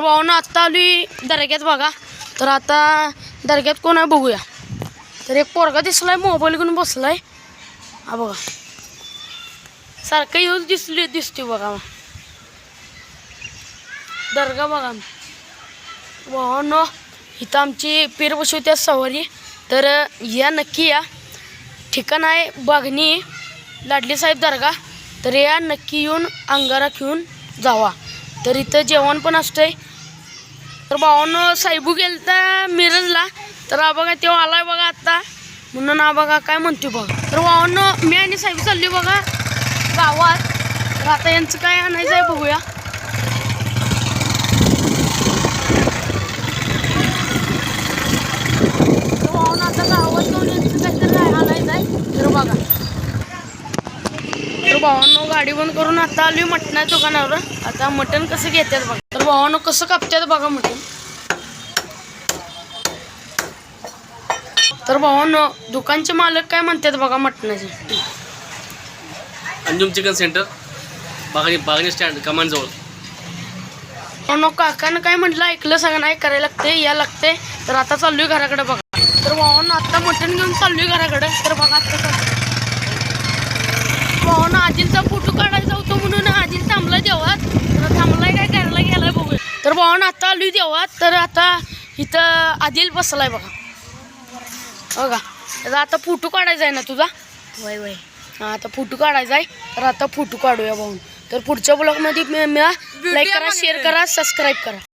भावानं आत्ता आली दर्ग्यात बघा. तर आता दर्ग्यात कोण आहे बघूया. तर एक पोरगा दिसलाय मोबाईल घेऊन बसलाय. हा बघा सारखं येऊन दिसते बघा दर्गा बघा. भावानं इथं आमची पीर बसवत्या सवारी. तर या नक्की या. ठिकाण आहे बागणी लाडली साहेब दर्गा. तर या नक्की येऊन अंगारा घेऊन जावा. तर इथं जेवण पण असतंय. तर भावानं साहेबू गेलता मिरजला. तर हा बघा तेव्हा आलाय बघा आत्ता म्हणून हा बघा काय म्हणतो बघा. तर भावानं मी आणि साहेब चालली बघा गावात. तर आता यांचं काय आणायचं आहे बघूया. तर भावानं आता गावात जाऊन यांचं काहीतरी आणायचं आहे. तर बघा तर भावानं गाडी बंद करून आता आली मटणाच्या दुकानावर. आता मटण कसं घेतात बघा. तर भावानं कसं कापतात बघा मटण. तर भावानं दुकानचे मालक काय म्हणतात बघा मटणाचे. Anjum chicken centre Bagni stand कमान जवळ. भावानं काकानं काय म्हटलं ऐकलं सगळं नाही करायला लागते या लागते. तर आता चाललोय घराकडे बघा. तर भावानं आता मटण घेऊन चाललोय घराकडे. तर बघा आता भावानं आजींचा फोटो काढायचा होतो म्हणून आजी थांबला देवात. तर थांबलाय काय करायला गेलाय बघूया. तर भावानं आता आलोय देवात. तर आता इथं आदिल बसलाय बघा बघा. तर आता फोटो काढायचा आहे ना तुझा. वय वय हा आता फोटो काढायचा आहे. तर आता फोटो काढूया भाऊन. तर पुढच्या ब्लॉगमध्ये लाईक करा शेअर करा सबस्क्राईब करा.